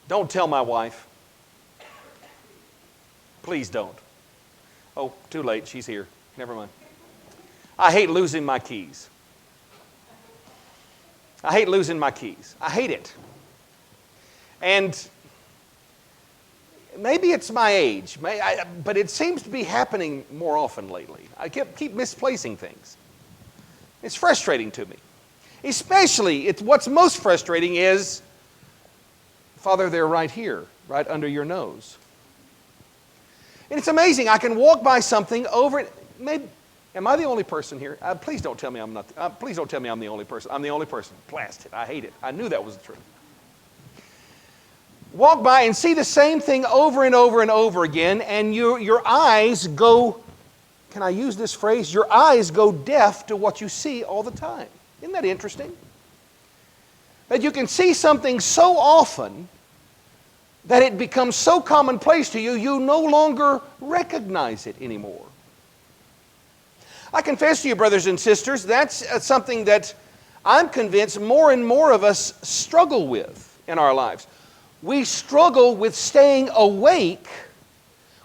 Don't tell my wife. Please don't. Oh, too late. She's here. Never mind. I hate losing my keys. I hate losing my keys. I hate it. And maybe it's my age, but it seems to be happening more often lately. I keep misplacing things. It's frustrating to me. Especially, what's most frustrating is, Father, they're right here, right under your nose. And it's amazing. I can walk by something over it. Maybe, am I the only person here? Please don't tell me I'm not. Please don't tell me I'm the only person. I'm the only person. Blast it. I hate it. I knew that was the truth. Walk by and see the same thing over and over and over again, and your eyes go, can I use this phrase? Your eyes go deaf to what you see all the time. Isn't that interesting? That you can see something so often that it becomes so commonplace to you, you no longer recognize it anymore. I confess to you, brothers and sisters, that's something that I'm convinced more and more of us struggle with in our lives. We struggle with staying awake.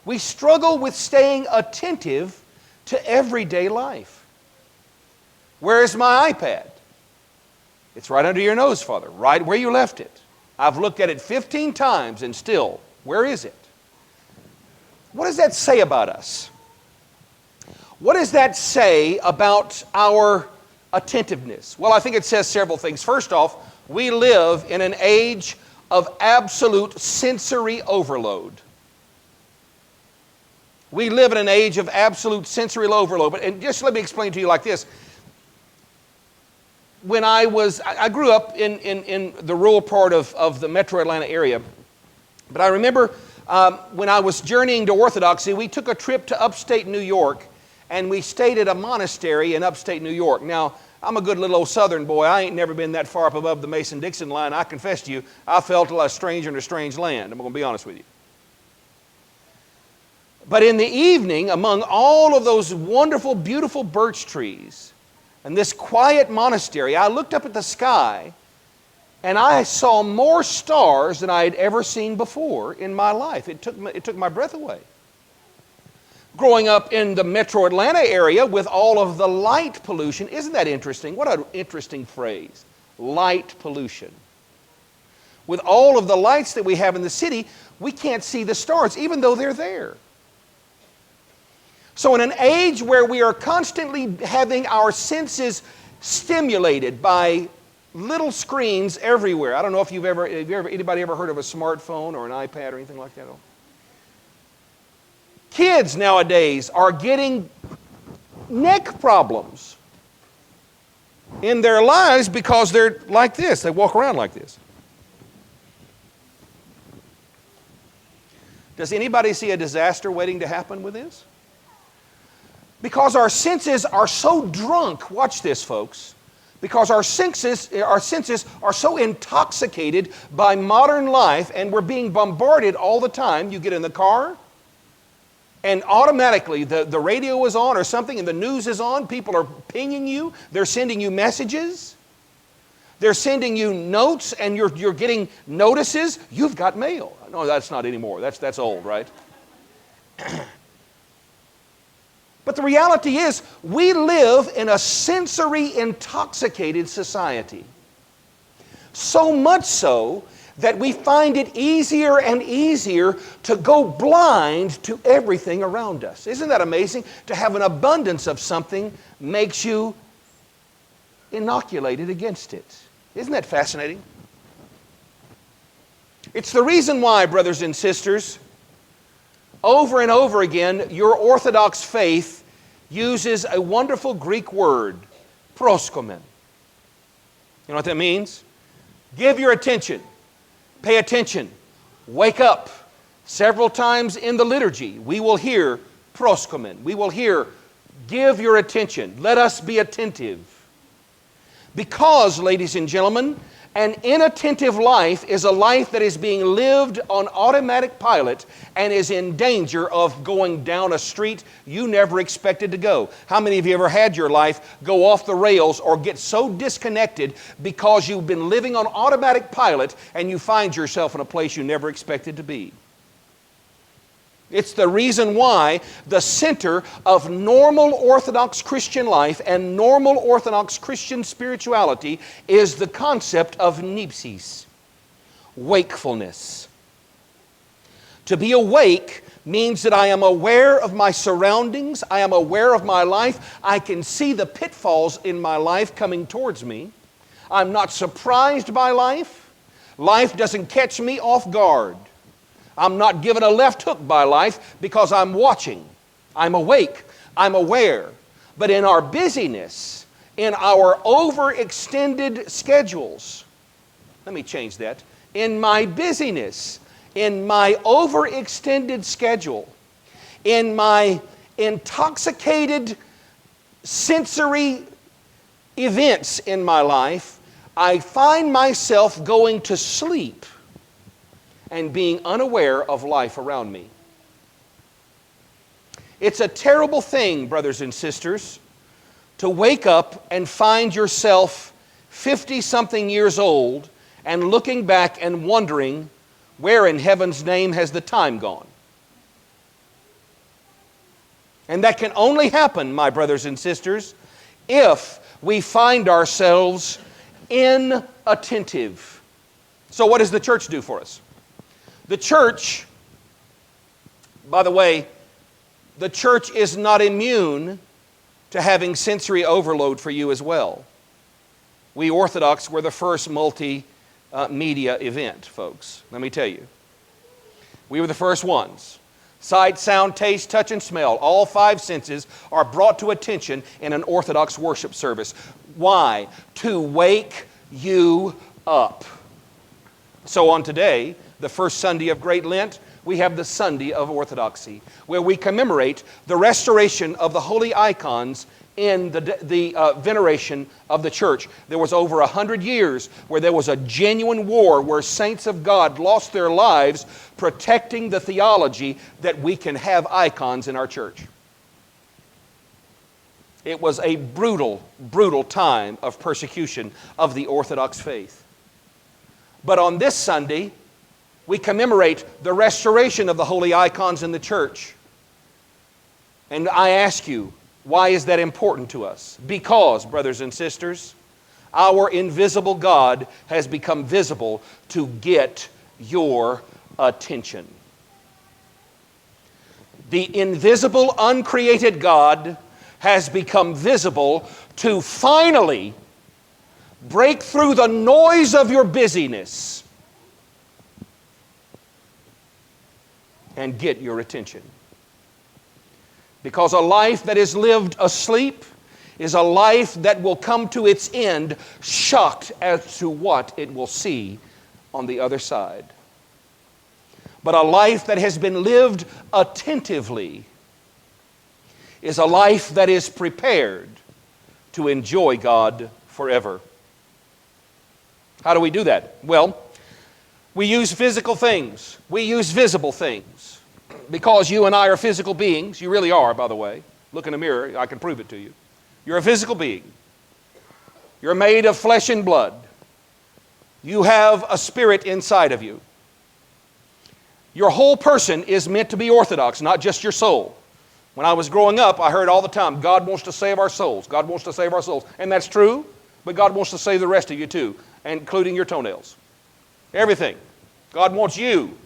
We struggle with staying attentive to everyday life. Where is my iPad? It's right under your nose, Father, right where you left it. I've looked at it 15 times and still, where is it? What does that say about us? What does that say about our attentiveness? Well, I think it says several things. First off, we live in an age of absolute sensory overload. We live in an age of absolute sensory overload. And just let me explain to you like this. When I grew up in the rural part of the metro Atlanta area. But I remember when I was journeying to Orthodoxy, we took a trip to upstate New York, and we stayed at a monastery in upstate New York. Now, I'm a good little old southern boy. I ain't never been that far up above the Mason-Dixon line. I confess to you, I felt like a stranger in a strange land. I'm going to be honest with you. But in the evening, among all of those wonderful, beautiful birch trees, and this quiet monastery, I looked up at the sky, and I saw more stars than I had ever seen before in my life. It took my breath away. Growing up in the metro Atlanta area with all of the light pollution, isn't that interesting? What an interesting phrase, light pollution. With all of the lights that we have in the city, we can't see the stars, even though they're there. So in an age where we are constantly having our senses stimulated by little screens everywhere. I don't know if anybody ever heard of a smartphone or an iPad or anything like that. Kids nowadays are getting neck problems in their lives because they're like this. They walk around like this. Does anybody see a disaster waiting to happen with this? Because our senses are so drunk, watch this, folks, because our senses are so intoxicated by modern life, and we're being bombarded all the time. You get in the car, and automatically the radio is on or something, and the news is on. People are pinging you. They're sending you messages. They're sending you notes, and you're getting notices. You've got mail. No, that's not anymore. That's old, right? But the reality is, we live in a sensory intoxicated society. So much so that we find it easier and easier to go blind to everything around us. Isn't that amazing? To have an abundance of something makes you inoculated against it. Isn't that fascinating? It's the reason why, brothers and sisters, over and over again, your Orthodox faith uses a wonderful Greek word, Prost Common. You know what that means? Give your attention. Pay attention. Wake up. Several times in the liturgy, we will hear Prost Common. We will hear, give your attention. Let us be attentive. Because, ladies and gentlemen, An inattentive life is a life that is being lived on automatic pilot and is in danger of going down a street you never expected to go. How many of you ever had your life go off the rails or get so disconnected because you've been living on automatic pilot and you find yourself in a place you never expected to be? It's the reason why the center of normal Orthodox Christian life and normal Orthodox Christian spirituality is the concept of nipsis, wakefulness. To be awake means that I am aware of my surroundings, I am aware of my life, I can see the pitfalls in my life coming towards me. I'm not surprised by life. Life doesn't catch me off guard. I'm not given a left hook by life because I'm watching. I'm awake. I'm aware. But in our busyness, in our overextended schedules, let me change that. In my busyness, in my overextended schedule, in my intoxicated sensory events in my life, I find myself going to sleep and being unaware of life around me. It's a terrible thing, brothers and sisters, to wake up and find yourself 50-something years old and looking back and wondering, where in heaven's name has the time gone? And that can only happen, my brothers and sisters, if we find ourselves inattentive. So what does the church do for us? The church, by the way, the church is not immune to having sensory overload for you as well. We Orthodox were the first multimedia event, folks. Let me tell you. We were the first ones. Sight, sound, taste, touch, and smell, all five senses are brought to attention in an Orthodox worship service. Why? To wake you up. So on today, the first Sunday of Great Lent, we have the Sunday of Orthodoxy, where we commemorate the restoration of the holy icons in the veneration of the church. There was over 100 years where there was a genuine war where saints of God lost their lives protecting the theology that we can have icons in our church. It was a brutal, brutal time of persecution of the Orthodox faith. But on this Sunday, we commemorate the restoration of the holy icons in the church. And I ask you, why is that important to us? Because, brothers and sisters, our invisible God has become visible to get your attention. The invisible, uncreated God has become visible to finally break through the noise of your busyness and get your attention. Because a life that is lived asleep is a life that will come to its end shocked as to what it will see on the other side. But a life that has been lived attentively is a life that is prepared to enjoy God forever. How do we do that? Well, we use physical things. We use visible things. Because you and I are physical beings. You really are, by the way. Look in the mirror. I can prove it to you. You're a physical being. You're made of flesh and blood. You have a spirit inside of you. Your whole person is meant to be orthodox, not just your soul. When I was growing up, I heard all the time, God wants to save our souls. God wants to save our souls. And that's true, but God wants to save the rest of you too, including your toenails. Everything. God wants you.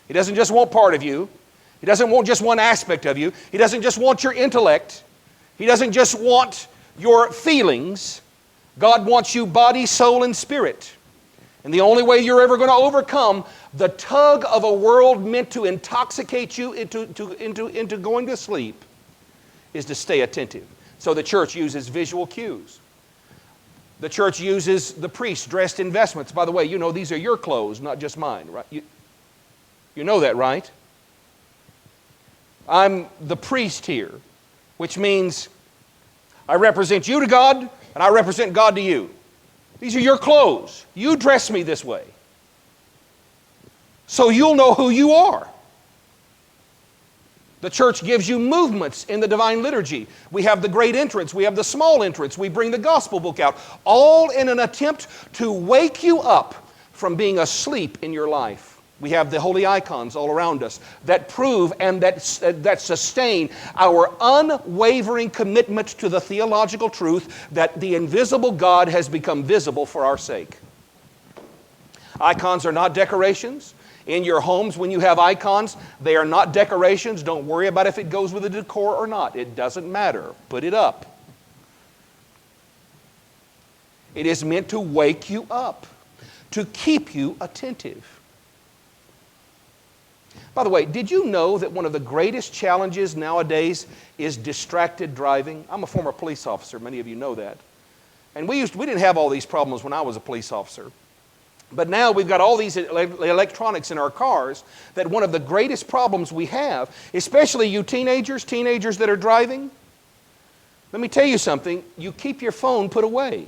He doesn't just want part of you. He doesn't want just one aspect of you. He doesn't just want your intellect. He doesn't just want your feelings. God wants you body, soul, and spirit. And the only way you're ever going to overcome the tug of a world meant to intoxicate you into going to sleep is to stay attentive. So the church uses visual cues. The church uses the priest dressed in vestments. By the way, you know these are your clothes, not just mine, right? You know that, right? I'm the priest here, which means I represent you to God and I represent God to you. These are your clothes. You dress me this way. So you'll know who you are. The church gives you movements in the divine liturgy. We have the great entrance. We have the small entrance. We bring the gospel book out. All in an attempt to wake you up from being asleep in your life. We have the holy icons all around us that prove and that sustain our unwavering commitment to the theological truth that the invisible God has become visible for our sake. Icons are not decorations. In your homes, when you have icons, they are not decorations. Don't worry about if it goes with the decor or not. It doesn't matter. Put it up. It is meant to wake you up, to keep you attentive. By the way, did you know that one of the greatest challenges nowadays is distracted driving? I'm a former police officer. Many of you know that. And we didn't have all these problems when I was a police officer. But now we've got all these electronics in our cars that one of the greatest problems we have, especially you teenagers that are driving, let me tell you something, you keep your phone put away.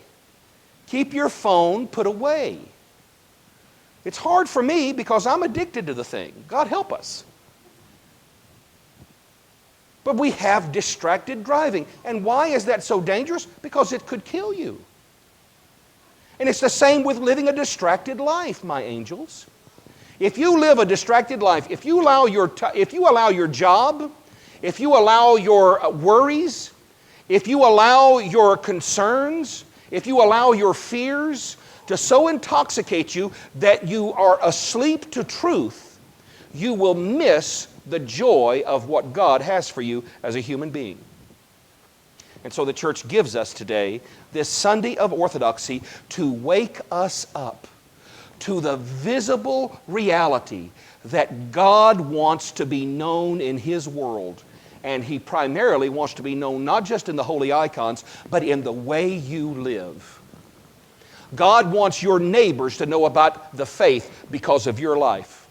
Keep your phone put away. It's hard for me because I'm addicted to the thing. God help us. But we have distracted driving. And why is that so dangerous? Because it could kill you. And it's the same with living a distracted life, my angels. If you live a distracted life, if you allow your job, if you allow your worries, if you allow your concerns, if you allow your fears to so intoxicate you that you are asleep to truth, you will miss the joy of what God has for you as a human being. And so the church gives us today this Sunday of Orthodoxy to wake us up to the visible reality that God wants to be known in His world. And He primarily wants to be known not just in the holy icons, but in the way you live. God wants your neighbors to know about the faith because of your life.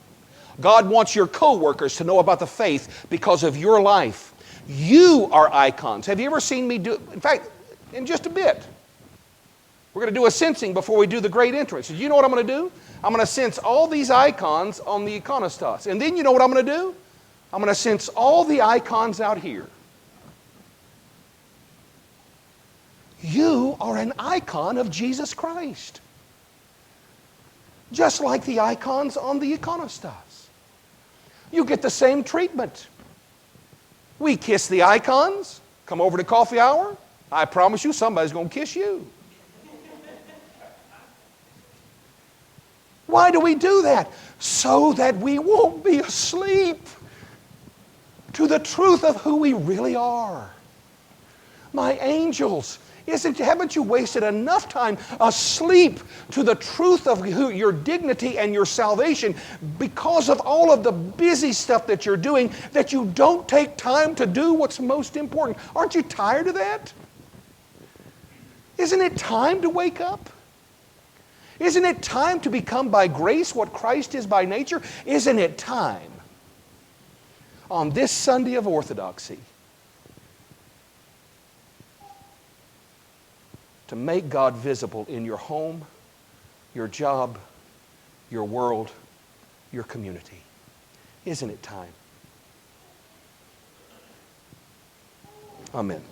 God wants your co-workers to know about the faith because of your life. You are icons. Have you ever seen me do, in fact, in just a bit, we're going to do a sensing before we do the great entrance. Do you know what I'm going to do? I'm going to sense all these icons on the iconostas. And then you know what I'm going to do? I'm going to sense all the icons out here. You are an icon of Jesus Christ. Just like the icons on the iconostas. You get the same treatment. We kiss the icons, come over to coffee hour. I promise you somebody's going to kiss you. Why do we do that? So that we won't be asleep to the truth of who we really are. My angels, haven't you wasted enough time asleep to the truth of your dignity and your salvation because of all of the busy stuff that you're doing that you don't take time to do what's most important? Aren't you tired of that? Isn't it time to wake up? Isn't it time to become by grace what Christ is by nature? Isn't it time on this Sunday of Orthodoxy to make God visible in your home, your job, your world, your community? Isn't it time? Amen.